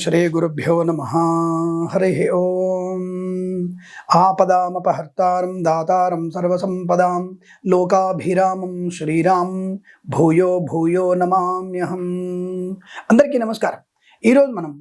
శ్రీ గురుభ్యో నమః. హరి ఓం. ఆపదామపహర్తారం దాతారం సర్వసంపదాం లోకాభిరామం శ్రీరాం భూయో భూయో నమామ్యహం. అందరికీ నమస్కారం. ఈరోజు మనం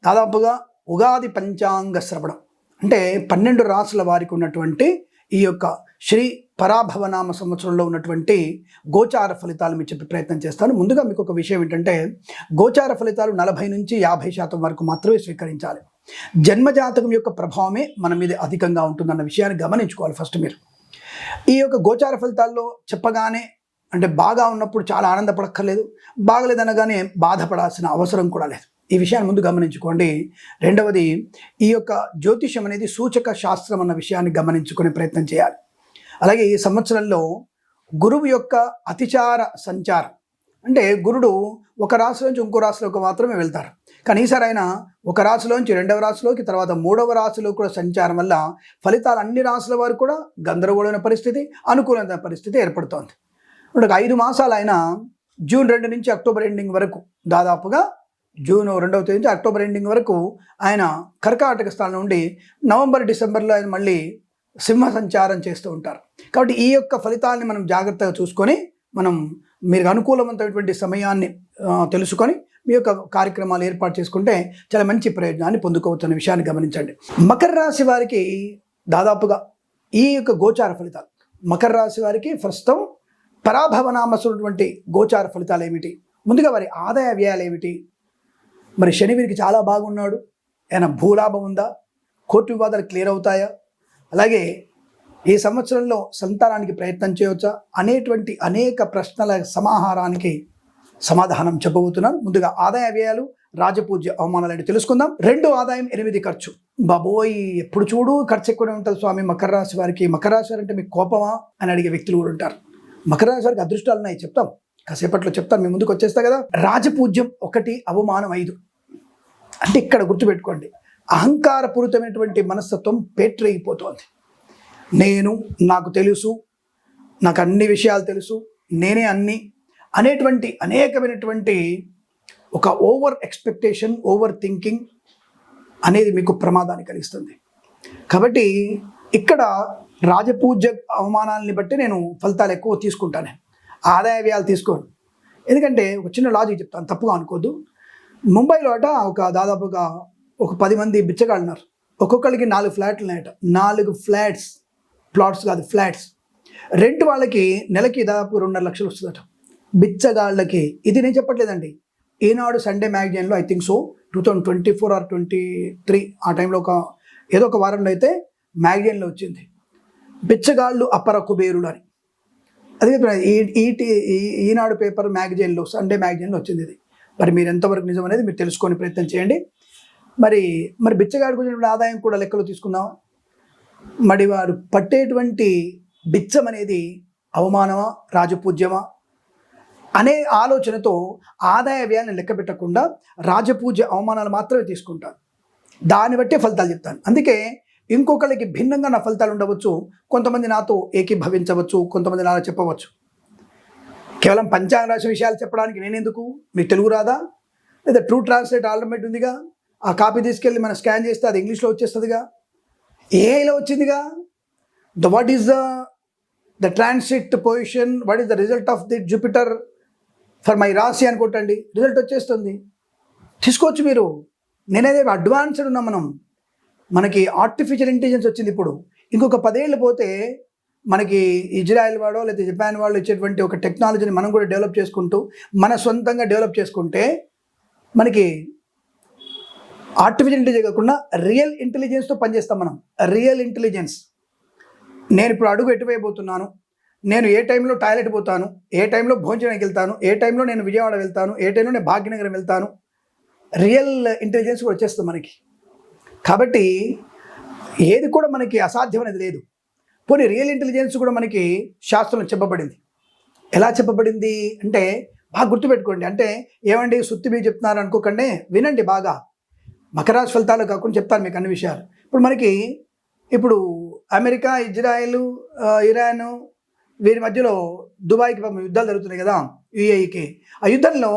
దాదాపుగా ఉగాది పంచాంగ శ్రవణం అంటే 12 రాసుల వారికి ఉన్నటువంటి ఈ యొక్క శ్రీ పరాభవనామ సంవత్సరంలో ఉన్నటువంటి గోచార ఫలితాలు మీకు చెప్పే ప్రయత్నం చేస్తాను. ముందుగా మీకు ఒక విషయం ఏంటంటే, గోచార ఫలితాలు 40 నుంచి 50% వరకు మాత్రమే స్వీకరించాలి. జన్మజాతకం యొక్క ప్రభావమే మన మీద అధికంగా ఉంటుందన్న విషయాన్ని గమనించుకోవాలి. ఫస్ట్ మీరు ఈ యొక్క గోచార ఫలితాల్లో చెప్పగానే అంటే బాగా ఉన్నప్పుడు చాలా ఆనందపడక్కర్లేదు, బాగలేదనగానే బాధపడాల్సిన అవసరం కూడా లేదు. ఈ విషయాన్ని ముందు గమనించుకోండి. రెండవది, ఈ యొక్క జ్యోతిషం అనేది సూచక శాస్త్రం అన్న విషయాన్ని గమనించుకునే ప్రయత్నం చేయాలి. అలాగే ఈ సంవత్సరంలో గురువు యొక్క అతిచార సంచారం అంటే గురుడు ఒక రాశిలోంచి ఇంకో రాశిలోకి మాత్రమే వెళ్తారు. కానీ ఈసారి ఆయన ఒక రాశిలోంచి 2వ రాశిలోకి, తర్వాత 3వ రాశిలో కూడా సంచారం వల్ల ఫలితాలు అన్ని రాశుల వారు కూడా గందరగోళమైన పరిస్థితి, అనుకూలమైన పరిస్థితి ఏర్పడుతోంది. ఇప్పుడు 5 మాసాలు ఆయన జూన్ 2 నుంచి అక్టోబర్ ఎండింగ్ వరకు, దాదాపుగా జూన్ 2వ తేదీ నుంచి అక్టోబర్ ఎండింగ్ వరకు ఆయన కర్కాటక స్థానం నుండి నవంబర్ డిసెంబర్లో ఆయన మళ్ళీ సింహ సంచారం చేస్తూ ఉంటారు. కాబట్టి ఈ యొక్క ఫలితాలని మనం జాగ్రత్తగా చూసుకొని మీరు అనుకూలమైనటువంటి సమయాన్ని తెలుసుకొని మీ యొక్క కార్యక్రమాలు ఏర్పాటు చేసుకుంటే చాలా మంచి ప్రయోజనాన్ని పొందుకోవచ్చన్న విషయాన్ని గమనించండి. మకర రాశి వారికి దాదాపుగా ఈ యొక్క గోచార ఫలితాలు, మకర రాశి వారికి ప్రస్తుతం పరాభవనామసున్నటువంటి గోచార ఫలితాలు ఏమిటి, ముందుగా వారి ఆదాయ వ్యయాలు ఏమిటి, మరి శని వీరికి చాలా బాగున్నాడు, ఏమైనా భూలాభం ఉందా, కోర్టు వివాదాలు క్లియర్ అవుతాయా, అలాగే ఈ సంవత్సరంలో సంతానానికి ప్రయత్నం చేయవచ్చా అనేటువంటి అనేక ప్రశ్నల సమాహారానికి సమాధానం చెప్పబోతున్నాను. ముందుగా ఆదాయ వ్యయాలు, రాజపూజ్య అవమానాలు అంటే తెలుసుకుందాం. 2 ఆదాయం 8 ఖర్చు. బాబోయ్, ఎప్పుడు చూడు ఖర్చు ఎక్కువనే ఉంటుంది స్వామి మకర రాశి వారికి. మకర రాశి వారు అంటే మీకు కోపమా అని అడిగే వ్యక్తులు కూడా ఉంటారు. మకర రాశి వారికి అదృష్టాలు ఉన్నాయి, చెప్తాం కాసేపట్లో చెప్తాను, మీ ముందుకు వచ్చేస్తా కదా. రాజపూజ్యం 1, అవమానం 5. అంటే ఇక్కడ గుర్తుపెట్టుకోండి, అహంకారపూరితమైనటువంటి మనస్తత్వం పేట్రేగిపోతోంది. నాకు తెలుసు, నాకు అన్ని విషయాలు తెలుసు, నేనే అన్ని అనేటువంటి అనేకమైనటువంటి ఒక ఓవర్ ఎక్స్పెక్టేషన్, ఓవర్ థింకింగ్ అనేది మీకు ప్రమాదాన్ని కలిగిస్తుంది. కాబట్టి ఇక్కడ రాజపూజ్య అవమానాలని బట్టి నేను ఫలితాలు ఎక్కువ తీసుకుంటాను, ఆదాయ వ్యయాలు తీసుకోను. ఎందుకంటే ఒక చిన్న లాజిక్ చెప్తాను, తప్పుగా అనుకోద్దు. ముంబైలో దాదాపుగా ఒక 10 మంది బిచ్చగాళ్ళు ఉన్నారు. ఒక్కొక్కరికి 4 ఫ్లాట్లు ఉన్నాయట. 4 ఫ్లాట్స్, ప్లాట్స్ కాదు ఫ్లాట్స్. రెంట్ వాళ్ళకి నెలకి దాదాపు 2.5 లక్షలు వస్తుందట బిచ్చగాళ్ళకి. ఇది నేను చెప్పట్లేదండి, ఈనాడు సండే మ్యాగజైన్లో, ఐ థింక్ సో 2024 ఆర్ 23 ఆ టైంలో ఏదో ఒక వారంలో అయితే మ్యాగజైన్లో వచ్చింది, బిచ్చగాళ్ళు అపర కుబేరులు అని. అదే ఈనాడు పేపర్ మ్యాగజైన్లో, సండే మ్యాగజైన్లో వచ్చింది ఇది. మరి మీరు ఎంతవరకు నిజం అనేది మీరు తెలుసుకొని ప్రయత్నం చేయండి. మరి బిచ్చగాడికి వచ్చినటువంటి ఆదాయం కూడా లెక్కలో తీసుకుందాం. మరి వారు పట్టేటువంటి బిచ్చం అనేది అవమానమా, రాజపూజ్యమా అనే ఆలోచనతో ఆదాయ వ్యయాన్ని లెక్క పెట్టకుండా రాజపూజ్య అవమానాలు మాత్రమే తీసుకుంటాను. దాన్ని బట్టే ఫలితాలు చెప్తాను. అందుకే ఇంకొకరికి భిన్నంగా నా ఫలితాలు ఉండవచ్చు, కొంతమంది నాతో ఏకీభవించవచ్చు, కొంతమంది నాతో చెప్పవచ్చు. కేవలం పంచాంగ రాశి విషయాలు చెప్పడానికి నేనెందుకు, మీకు తెలుగు రాదా? లేదా ట్రూ ట్రాన్స్లేట్ ఆల్టర్నేట్ ఉందిగా, ఆ కాపీ తీసుకెళ్ళి మనం స్కాన్ చేస్తే అది ఇంగ్లీష్లో వచ్చేస్తుందిగా, ఏఐలో వచ్చిందిగా. What is the transit position, what is the result of the Jupiter for my రాశి అని కొట్టండి, రిజల్ట్ వచ్చేస్తుంది, తీసుకోవచ్చు మీరు. నేనేదే అడ్వాన్స్డ్ ఉన్నాం మనకి ఆర్టిఫిషియల్ ఇంటెలిజెన్స్ వచ్చింది. ఇప్పుడు ఇంకొక 10 ఏళ్ళు పోతే మనకి ఇజ్రాయెల్ వాడో లేదా జపాన్ వాళ్ళు ఇచ్చేటువంటి ఒక టెక్నాలజీని మనం కూడా డెవలప్ చేసుకుంటూ మన సొంతంగా డెవలప్ చేసుకుంటే మనకి ఆర్టిఫిషియల్ ఇంటెలిజెన్స్ కాకుండా రియల్ ఇంటెలిజెన్స్తో పనిచేస్తాం మనం. రియల్ ఇంటెలిజెన్స్, నేను ఇప్పుడు అడుగు ఎటువైపోతున్నాను, నేను ఏ టైంలో టాయిలెట్ పోతాను, ఏ టైంలో భోజనానికి వెళ్తాను, ఏ టైంలో నేను విజయవాడ వెళ్తాను, ఏ టైంలో నేను భాగ్యనగరం వెళ్తాను, రియల్ ఇంటెలిజెన్స్ కూడా వచ్చేస్తుంది మనకి. కాబట్టి ఏది కూడా మనకి అసాధ్యం అనేది లేదు. పోనీ రియల్ ఇంటెలిజెన్స్ కూడా మనకి శాస్త్రంలో చెప్పబడింది. ఎలా చెప్పబడింది అంటే బాగా గుర్తుపెట్టుకోండి. అంటే ఏమండి సుత్తి మీరు చెప్తున్నారు అనుకోకండి, వినండి బాగా. మకర రాశి ఫలితాలు కాకుండా చెప్తాను మీకు అన్ని విషయాలు. ఇప్పుడు అమెరికా, ఇజ్రాయెల్, ఇరాన్ వీరి మధ్యలో దుబాయ్కి యుద్ధాలు జరుగుతున్నాయి కదా, యుఏఈకి. ఆ యుద్ధంలో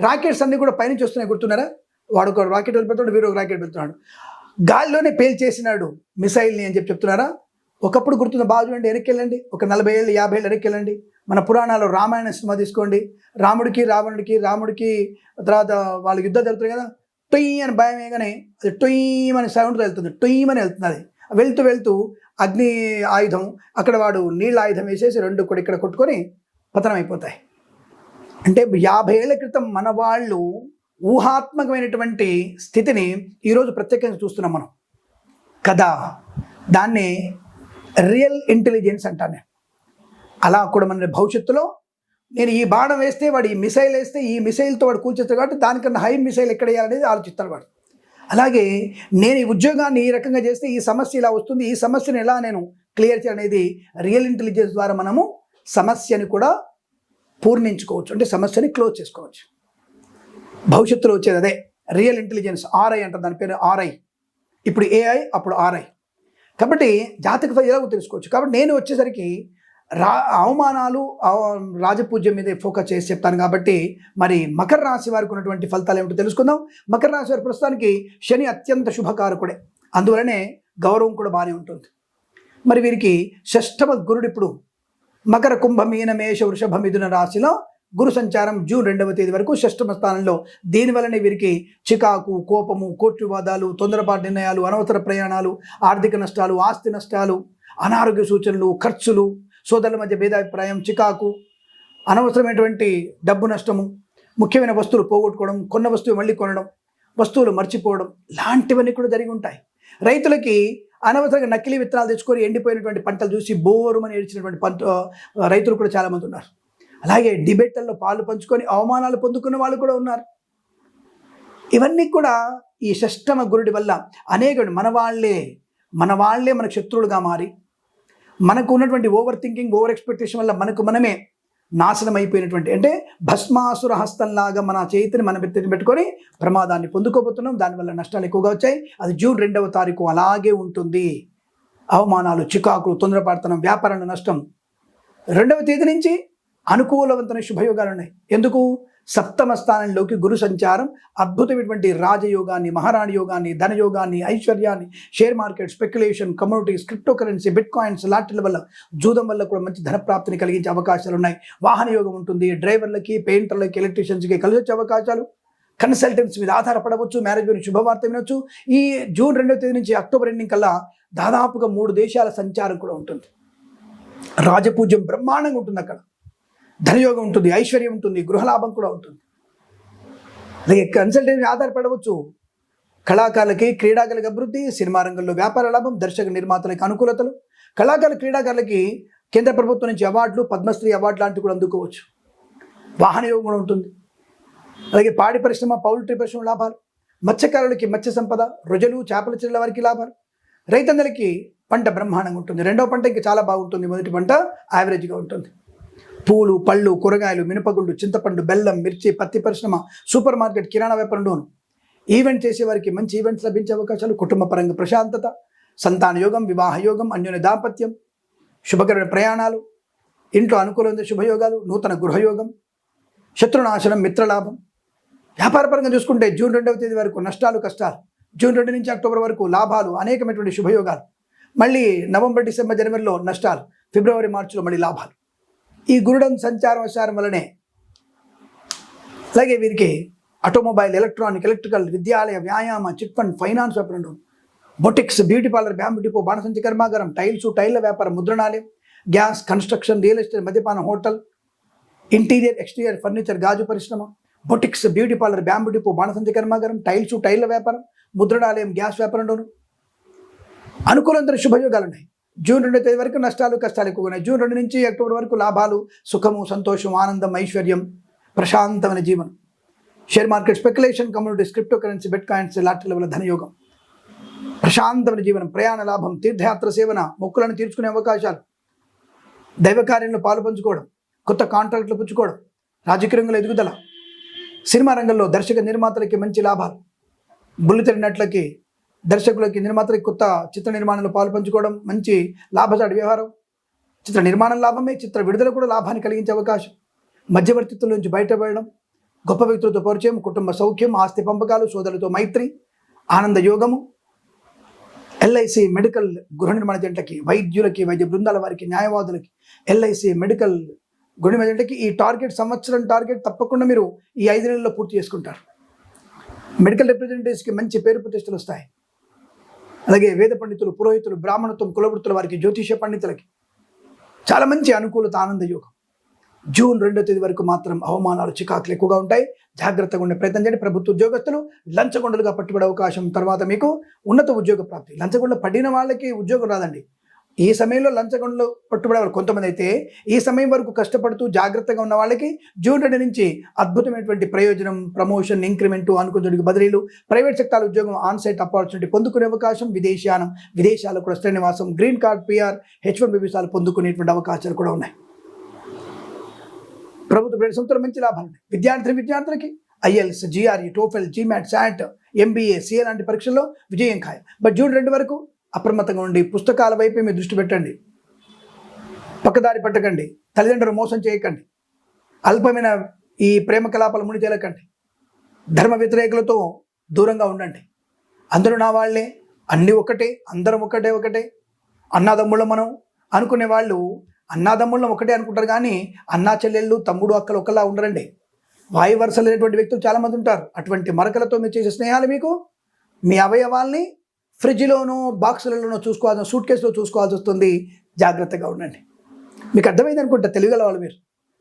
రాకెట్స్ అన్నీ కూడా పైనుంచి వస్తున్నాయి, గుర్తున్నారా? వాడు ఒక రాకెట్ వెళ్ళిపోతున్నాడు, వీడు ఒక రాకెట్ వెళ్తున్నాడు, గాలిలోనే పేల్చేసినాడు మిసైల్ని అని చెప్తున్నారా? ఒకప్పుడు గుర్తుంది, బాగా చూడండి, వెనక్కి వెళ్ళండి, ఒక 40 ఏళ్ళు 50 ఏళ్ళు వెనక్కి వెళ్ళండి. మన పురాణాలు రామాయణ సినిమా తీసుకోండి, రాముడికి తర్వాత వాళ్ళ యుద్ధం జరుగుతుంది కదా, టొయ్ అని భయం వేయగానే అది టొయ్ అని సౌండ్తో వెళ్తుంది, టొయ్ అని వెళ్తుంది. అది వెళ్తూ వెళ్తూ అగ్ని ఆయుధం, అక్కడ వాడు నీళ్ళ ఆయుధం వేసేసి రెండు కూడా ఇక్కడ కొట్టుకొని పతనం అయిపోతాయి. అంటే 50 ఏళ్ల క్రితం మన వాళ్ళు ఊహాత్మకమైనటువంటి స్థితిని ఈరోజు ప్రత్యేకంగా చూస్తున్నాం మనం కదా. దాన్ని రియల్ ఇంటెలిజెన్స్ అంటాను నేను. అలా కూడా మన భవిష్యత్తులో నేను ఈ బాణం వేస్తే వాడు ఈ మిసైల్ వేస్తే ఈ మిసైల్తో వాడు కూల్చేస్తాడు, కాబట్టి దానికన్నా హై మిసైల్ ఎక్కడ వేయాలనేది ఆలోచిస్తాడు వాడు. అలాగే నేను ఈ ఉద్యోగాన్ని ఈ రకంగా చేస్తే ఈ సమస్య ఇలా వస్తుంది, ఈ సమస్యను ఎలా నేను క్లియర్ చేయాలనేది రియల్ ఇంటెలిజెన్స్ ద్వారా మనము సమస్యని కూడా పూర్ణించుకోవచ్చు, అంటే సమస్యని క్లోజ్ చేసుకోవచ్చు. భవిష్యత్తులో వచ్చేది అదే రియల్ ఇంటెలిజెన్స్, ఆర్ఐ అంటారు, దాని పేరు ఆర్ఐ. ఇప్పుడు ఏఐ, అప్పుడు ఆర్ఐ. కాబట్టి జాతక ఫలితాలు ఎలాగో తెలుసుకోవచ్చు. కాబట్టి నేను వచ్చేసరికి అవమానాలు రాజపూజ్యం మీద ఫోకస్ చేసి చెప్తాను. కాబట్టి మరి మకర రాశి వారికి ఉన్నటువంటి ఫలితాలు ఏమిటో తెలుసుకుందాం. మకర రాశి వారి ప్రస్తుతానికి శని అత్యంత శుభకారకుడే, అందువలనే గౌరవం కూడా బాగానే ఉంటుంది. మరి వీరికి షష్ఠమ గురుడు ఇప్పుడు మకర, కుంభ, మీన, మేష, వృషభ, మిథున రాశిలో గురు సంచారం జూన్ 2వ తేదీ వరకు షష్ఠమ స్థానంలో. దీనివల్లనే వీరికి చికాకు, కోపము, కోర్టు వివాదాలు, తొందరపాటు నిర్ణయాలు, అనవసర ప్రయాణాలు, ఆర్థిక నష్టాలు, ఆస్తి నష్టాలు, అనారోగ్య సూచనలు, ఖర్చులు, సోదరుల మధ్య భేదాభిప్రాయం, చికాకు, అనవసరమైనటువంటి డబ్బు నష్టము, ముఖ్యమైన వస్తువులు పోగొట్టుకోవడం, కొన్న వస్తువు మళ్ళీ కొనడం, వస్తువులు మర్చిపోవడం, లాంటివన్నీ కూడా జరిగి ఉంటాయి. రైతులకి అనవసరంగా నకిలీ విత్తనాలు తెచ్చుకొని ఎండిపోయినటువంటి పంటలు చూసి బోరుమని ఏడ్చినటువంటి రైతులు కూడా చాలామంది ఉన్నారు. అలాగే డిబేట్లలో పాలు పంచుకొని అవమానాలు పొందుకున్న వాళ్ళు కూడా ఉన్నారు. ఇవన్నీ కూడా ఈ షష్టమ గురుడి వల్ల అనేక మన వాళ్ళే మనకు శత్రువులుగా మారి, మనకు ఉన్నటువంటి ఓవర్ థింకింగ్, ఓవర్ ఎక్స్పెక్టేషన్ వల్ల మనకు మనమే నాశనం అయిపోయినటువంటి, అంటే భస్మాసుర హస్తంలాగా మన చేతిని మనం పెట్టుకొని ప్రమాదాన్ని పొందుకోబోతున్నాం. దానివల్ల నష్టాలు ఎక్కువగా వచ్చాయి. అది జూన్ 2వ తారీఖు అలాగే ఉంటుంది. అవమానాలు, చికాకులు, తొందరపాటుతనం, వ్యాపారంలో నష్టం. 2వ తేదీ నుంచి అనుకూలవంతమైన శుభయోగాలు ఉన్నాయి. ఎందుకు? సప్తమ స్థానంలోకి గురు సంచారం అద్భుతమైనటువంటి రాజయోగాన్ని, మహారాణి యోగాన్ని, ధనయోగాన్ని, ఐశ్వర్యాన్ని, share market, speculation, commodities, crypto currency, bitcoins, లాటరీల వల్ల, జూదం వల్ల కూడా మంచి ధన ప్రాప్తిని కలిగించే అవకాశాలు ఉన్నాయి. వాహన యోగం ఉంటుంది. డ్రైవర్లకి, పెయింటర్లకి, ఎలక్ట్రీషియన్స్కి కలిసి వచ్చే అవకాశాలు. కన్సల్టెంట్స్ మీద ఆధారపడవచ్చు. మ్యారేజ్ గురించి శుభవార్త వినొచ్చు. ఈ జూన్ 2వ తేదీ నుంచి అక్టోబర్ ఎండింగ్ కల్లా దాదాపుగా 3 దేశాల సంచారం కూడా ఉంటుంది. రాజపూజ్యం బ్రహ్మాండంగా ఉంటుంది. అక్కడ ధనయోగం ఉంటుంది, ఐశ్వర్యం ఉంటుంది, గృహలాభం కూడా ఉంటుంది. అలాగే కన్సల్టెన్సీ ఆధారపడవచ్చు. కళాకారులకి, క్రీడాకారులకి అభివృద్ధి, సినిమా రంగంలో వ్యాపార లాభం, దర్శక నిర్మాతలకి అనుకూలతలు, కళాకారులు, క్రీడాకారులకి కేంద్ర ప్రభుత్వం నుంచి అవార్డులు, పద్మశ్రీ అవార్డు లాంటివి కూడా అందుకోవచ్చు. వాహన యోగం కూడా ఉంటుంది. అలాగే పాడి పరిశ్రమ, పౌల్ట్రీ పరిశ్రమ లాభాలు, మత్స్యకారులకి మత్స్య సంపద, రొజలు, చేపల చెరువుల వారికి లాభాలు, రైతన్నలకి పంట బ్రహ్మాండంగా ఉంటుంది. 2వ పంట ఇంకా చాలా బాగుంటుంది. మొదటి పంట యావరేజ్గా ఉంటుంది. పూలు, పళ్ళు, కూరగాయలు, మినపగుళ్ళు, చింతపండు, బెల్లం, మిర్చి, పత్తి పరిశ్రమ, సూపర్ మార్కెట్, కిరాణా వ్యాపారంలోను ఈవెంట్ చేసేవారికి మంచి ఈవెంట్స్ లభించే అవకాశాలు, కుటుంబ పరంగా ప్రశాంతత, సంతాన యోగం, వివాహ యోగం, అన్యోన్య దాంపత్యం, శుభకరమైన ప్రయాణాలు, ఇంట్లో అనుకూలమైన శుభయోగాలు, నూతన గృహయోగం, శత్రునాశనం, మిత్రలాభం. వ్యాపారపరంగా చూసుకుంటే జూన్ 2వ తేదీ వరకు నష్టాలు, కష్టాలు. జూన్ 2 నుంచి అక్టోబర్ వరకు లాభాలు, అనేకమైనటువంటి శుభయోగాలు. మళ్ళీ నవంబర్, డిసెంబర్, జనవరిలో నష్టాలు, ఫిబ్రవరి, మార్చిలో మళ్ళీ లాభాలు. ఈ గురుడం సంచారం వల్లనే. అలాగే వీరికి ఆటోమొబైల్, ఎలక్ట్రానిక్, ఎలక్ట్రికల్, విద్యాలయ, వ్యాయామ, చిట్ ఫండ్, ఫైనాన్స్ వ్యాపారం, boutiques, beauty parlour, bamboo depot, బాణసంచి కర్మాగారం, టైళ్ళ వ్యాపారం, ముద్రణాలయం, గ్యాస్, కన్స్ట్రక్షన్, రియల్ ఎస్టేట్, మద్యపానం, హోటల్, ఇంటీరియర్, ఎక్స్టీరియర్, ఫర్నిచర్, గాజు పరిశ్రమ, boutiques, beauty parlour, bamboo depot, బాణసంచి కర్మాగారం, టైళ్ళ వ్యాపారం, ముద్రణాలయం, గ్యాస్ వ్యాపారంలోను అనుకూలంతో శుభయోగాలు ఉన్నాయి. జూన్ 2వ తేదీ వరకు నష్టాలు, కష్టాలు ఎక్కువగా ఉన్నాయి. జూన్ 2 నుంచి అక్టోబర్ వరకు లాభాలు, సుఖము, సంతోషం, ఆనందం, ఐశ్వర్యం, ప్రశాంతమైన జీవనం. Share market, speculation, commodities, crypto currency, bitcoins, లాటరీల వల్ల ధనయోగం, ప్రశాంతమైన జీవనం, ప్రయాణ లాభం, తీర్థయాత్ర సేవన, మొక్కులను తీర్చుకునే అవకాశాలు, దైవ కార్యంలో పాలు పంచుకోవడం, కొత్త కాంట్రాక్టులు పుచ్చుకోవడం, రాజకీయ రంగంలో ఎదుగుదల, సినిమా రంగంలో దర్శక నిర్మాతలకి మంచి లాభాలు, బుల్లితెర నటులకి, దర్శకులకి, నిర్మాతలకి కొత్త చిత్ర నిర్మాణంలో పాలు పంచుకోవడం, మంచి లాభసాటి వ్యవహారం. చిత్ర నిర్మాణం లాభమే, చిత్ర విడుదల కూడా లాభాన్ని కలిగించే అవకాశం. మధ్యవర్తిత్వం నుంచి బయటపడడం, గొప్ప వ్యక్తులతో పరిచయం, కుటుంబ సౌఖ్యం, ఆస్తి పంపకాలు, సోదరులతో మైత్రి, ఆనంద యోగము, ఎల్ఐసి మెడికల్ గృహ నిర్మాణ జంటకి, వైద్యులకి, వైద్య బృందాల వారికి, న్యాయవాదులకి, ఎల్ఐసి మెడికల్ గృహ నిర్మాణ జంటకి ఈ సంవత్సరం టార్గెట్ తప్పకుండా మీరు ఈ 5 నెలల్లో పూర్తి చేసుకుంటారు. మెడికల్ రిప్రజెంటేటివ్స్కి మంచి పేరు ప్రతిష్టలు వస్తాయి. అలాగే వేద పండితులు, పురోహితులు, బ్రాహ్మణత్వం, కులవృత్తుల వారికి, జ్యోతిష పండితులకి చాలా మంచి అనుకూలత, ఆనంద యోగం. జూన్ 2వ తేదీ వరకు మాత్రం అవమానాలు, చికాకులు ఎక్కువగా ఉంటాయి. జాగ్రత్తగా ఉండే ప్రయత్నం చేయండి. ప్రభుత్వ ఉద్యోగస్తులు లంచగొండలుగా పట్టుబడే అవకాశం, తర్వాత మీకు ఉన్నత ఉద్యోగ ప్రాప్తి. లంచగొండ పడిన వాళ్ళకి ఉద్యోగం రాదండి. ఈ సమయంలో లంచగొండలు పట్టుబడేవాళ్ళు కొంతమంది అయితే, ఈ సమయం వరకు కష్టపడుతూ జాగ్రత్తగా ఉన్న వాళ్ళకి జూన్ 2 నుంచి అద్భుతమైనటువంటి ప్రయోజనం, ప్రమోషన్, ఇంక్రిమెంటు, అనుకున్న బదిలీలు, ప్రైవేట్ సెక్టార్ ఉద్యోగం, ఆన్సైట్ ఆపర్చునిటీ పొందుకునే అవకాశం, విదేశానం, విదేశాలకు కూడా స్థిర నివాసం, గ్రీన్ కార్డ్, PR, H1B వీసాలు పొందుకునేటువంటి అవకాశాలు కూడా ఉన్నాయి. ప్రభుత్వ సంస్థలు మంచి లాభాలు ఉన్నాయి. విద్యార్థులకి IELTS, GRE, TOEFL, GMAT, SAT, MBA, CA లాంటి పరీక్షల్లో విజయం ఖాయం. బట్ జూన్ 2 వరకు అప్రమత్తంగా ఉండి పుస్తకాల వైపే మీరు దృష్టి పెట్టండి. పక్కదారి పట్టకండి. తల్లిదండ్రులు మోసం చేయకండి. అల్పమైన ఈ ప్రేమ కలాపాలు ముడి తేలకండి. ధర్మ వ్యతిరేకులతో దూరంగా ఉండండి. అందరూ నా వాళ్ళే, అన్నీ ఒకటే, అందరం ఒకటే, అన్నాదమ్ముళ్ళం మనం అనుకునే వాళ్ళు అన్నాదమ్ముళ్ళం ఒకటే అనుకుంటారు, కానీ అన్నా చెల్లెళ్ళు, తమ్ముడు, అక్కలు ఒకలా ఉండరండి. వాయు వరుస లేనటువంటి వ్యక్తులు చాలామంది ఉంటారు. అటువంటి మరకలతో మీరు చేసే స్నేహాలు మీకు మీ అవయవాల్ని ఫ్రిడ్జ్లోనో, బాక్సులలోనో చూసుకోవాల్సిన, సూట్ కేసులో చూసుకోవాల్సి వస్తుంది. జాగ్రత్తగా ఉండండి. మీకు అర్థమైంది అనుకుంటా, తెలియగల వాళ్ళు మీరు.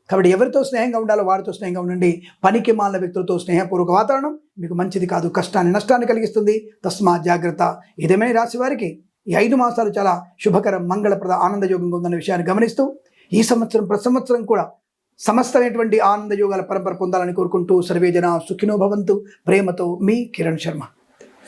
కాబట్టి ఎవరితో స్నేహంగా ఉండాలో వారితో స్నేహంగా ఉండండి. పనికి మాలిన వ్యక్తులతో స్నేహపూర్వక వాతావరణం మీకు మంచిది కాదు, కష్టాన్ని, నష్టాన్ని కలిగిస్తుంది. తస్మా జాగ్రత్త. ఏదేమైనా రాశి వారికి ఈ 5 మాసాలు చాలా శుభకరం, మంగళప్రద, ఆనందయోగంగా ఉందన్న విషయాన్ని గమనిస్తూ ఈ సంవత్సరం ప్రతి సంవత్సరం కూడా సమస్తమైనటువంటి ఆనందయోగాల పరంపర పొందాలని కోరుకుంటూ సర్వేజన సుఖినో భవంతు. ప్రేమతో మీ కిరణ్ శర్మ.